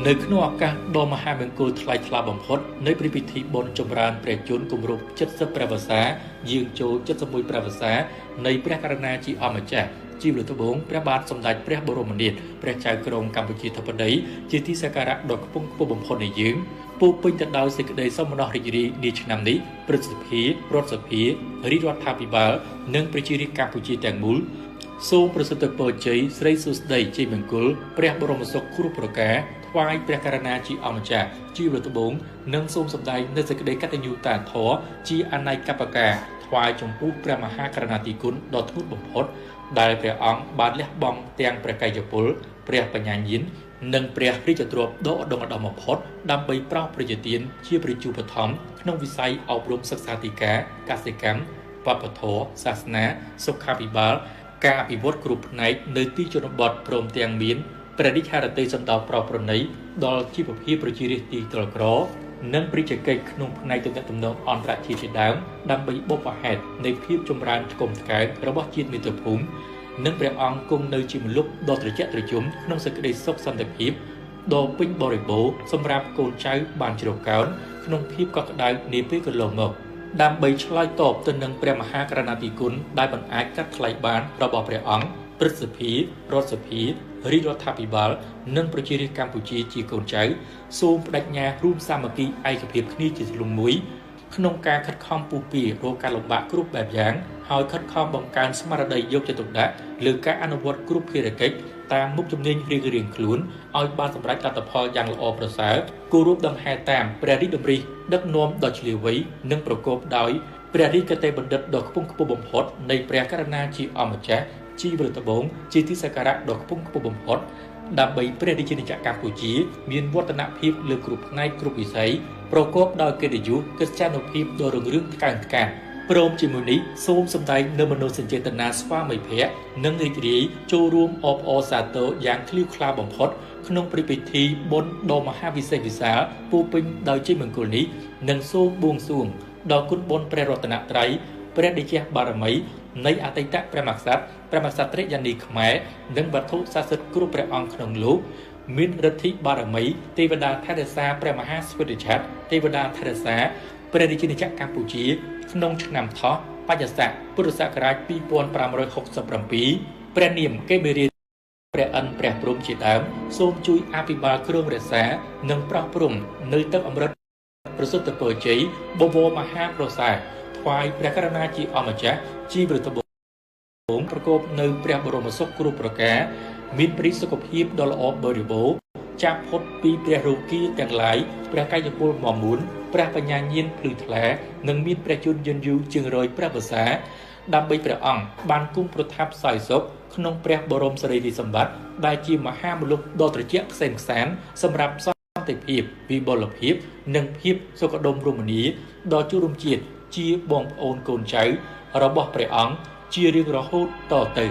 នៅក្នុងឱកាសដ៏មហាមង្គលថ្លៃថ្លាបំផុតនៃព្រះពិធីបុណ្យចម្រើនព្រះជន្មគម្រប់70ព្រះវស្សាយាងចូល71ព្រះវស្សានៃព្រះករុណាជាអម្ចាស់ជីវលត្បូងព្រះបាទសម្ដេចព្រះបរមនាថព្រះចៅក្រមកម្ពុជាធិបតីជាទីសក្ការៈដ៏ខ្ពង់ខ្ពស់បំផុតនៃយើងពោពេញទៅដោយសេចក្តីសោមនស្សរីករាយនាឆ្នាំនេះព្រឹទ្ធសភារដ្ឋសភារាជរដ្ឋាភិបាលនិងប្រជារាស្ត្រកម្ពុជាទាំងមូលសូមប្រសិទ្ធពរជ័យស្រីសុស្ដីជ័យមង្គលព្រះបរមសុខគ្រប់ប្រការថ្វាយព្រះករុណាជាអម្ចាស់ជីវលត្បូងនិងសូមសម្ដែងនូវសេចក្តីកតញ្ញូតាធម៌ជាអនេកប្បការថ្វាយចំពោះព្រះមហាករុណាធិគុណដ៏ធ្ងន់បំផុតដែលព្រះអង្គបានលះបង់ទាំងព្រះកាយពលព្រះបញ្ញាញាណនិងព្រះរាជទ្រព្យដ៏ឧត្តមឧត្តមបំផុតដើម្បីប្រោសប្រជាទានជាប្រជាឧបត្ថម្ភក្នុងវិស័យអប់រំសិក្សាធិការកសិកម្មវប្បធម៌សាសនាសុខាភិបាលការអភិវឌ្ឍគ្រប់ផ្នែកនៅទីជនបទព្រមទាំងមានព្រះរាជហឫទ័យសន្តោសប្រោសប្រណីដល់ជីវភាពប្រជារាស្ត្រទីត្រក្រនិងប្រជាកិច្ចក្នុងផ្នែកទំនាក់ទំនងអន្តរជាតិជាដើមដើម្បីបុព្វហេតុនៃភាពចម្រើនឆ្កុំឆ្កើងរបស់ជាតិមាតុភូមិនិងព្រះអង្គគង់នៅជាម្លប់ដ៏ត្រជាក់ត្រជុំក្នុងសេចក្តីសុខសន្តិភាពដ៏ពេញបរិបូរណ៍សម្រាប់កូនចៅបានជ្រកកោនក្នុងភាពកក់ក្ដៅនាពេលកន្លងមកដើម្បីឆ្លើយតបទៅនឹងព្រះមហាករុណាធិគុណដែលមិនអាចកាត់ថ្លៃបានរបស់ព្រះអង្គព្រឹទ្ធសភារដ្ឋសភារាជរដ្ឋាភិបាលនិងប្រជារាស្ត្រកម្ពុជាជាកូនចៅសូមបដិញ្ញារួមសាមគ្គីឯកភាពគ្នាជាធ្លុងមួយក្នុងការខិតខំពុះពៀរកការលំបាកគ្រប់បែបយ៉ាងហើយខិតខំបង្កើនស្មារតីយកចិត្តទុកដាក់លើការអនុវត្តគ្រប់ភារកិច្ចតាមមុខជំនាញរៀងៗខ្លួនឲ្យបានសម្រេចលទ្ធផលយ៉ាងល្អប្រសើរគោរពដង្ហែតាមព្រះរាជតម្រិះដឹកនាំដ៏ឆ្លៀវវៃនិងប្រកបដោយព្រះរាជគតិបណ្ឌិតដ៏ខ្ពង់ខ្ពស់បំផុតនៃព្រះករុណាជាអម្ចាស់ជីវលត្បូងជាទីសក្ការៈដ៏ខ្ពង់ខ្ពស់បំផុតដើម្បីព្រះរាជាណាចក្រកម្ពុជាមានវឌ្ឍនភាពលើគ្រប់ផ្នែកគ្រប់វិស័យប្រកបដោយកិត្តិយសកិត្យានុភាពដ៏រុងរឿងថ្កើងថ្កាត់ព្រមជាមួយនេះសូមសម្ដែងនូវមនោសញ្ចេតនាស្វាមីភក្តិនិងរីករាយចូលរួមអបអរសាទរយ៉ាងឃ្លាវខ្លាបំផុតក្នុងព្រះពិធីបុណ្យដ៏មហាវិសេសវិសាលពោពេញដោយជ័យមង្គលនេះនិងសូមបួងសួងដល់គុណបុណ្យព្រះរតនត្រ័យព្រះតេជះបារមីនៃអតីតព្រះមក្សត្រព្រះមក្សត្រិយានីខ្មែរនិងវត្ថុស័ក្តិសិទ្ធិគ្រប់ព្រះអង្គក្នុងលោកមានឫទ្ធិបារមីទេវតាថេរសាព្រះមហាស្វេតឆ័ត្រទេវតាថេរសាព្រះរាជាណាចក្រកម្ពុជាក្នុងឆ្នាំថោះបច្ចស័កពុទ្ធសករាជ2567ព្រះនាមកេមេរាព្រះអិនព្រះព្រំជាដើមសូមជួយអភិបាលគ្រងរក្សានិងប្រោះព្រំនៅទឹកអមរិតប្រសិទ្ធពរជ័យបវរមហាប្រសាទថ្វាយព្រះករុណាជាអម្ចាស់ជីវលត្បូងប្រកបនៅព្រះបរមសុខគ្រប់ប្រការមានព្រះសុខភាពដ៏ល្អបរិបូរណ៍ចាប់ផុតពីព្រះរោគីទាំងឡាយព្រះកាយពលមមួនព្រះបញ្ញាញាណភ្លឺថ្លានិងមានព្រះជន្មយឺនយូរជាង100ព្រះវស្សាដើម្បីព្រះអង្គបានគង់ប្រថាប់សោយសុខក្នុងព្រះបរមសារីរិកសម្បត្តិដែលជាមហាមលុបដ៏ត្រជាក់ក្សេមខ្សាន្តសម្រាប់សន្តិភាពវិបុលភាពនិងភាពសុខដុមរមនាដ៏ជួររំជាតិជាបងប្អូនកូនចៅរបស់ព្រះអង្គជារៀងរហូតតទៅ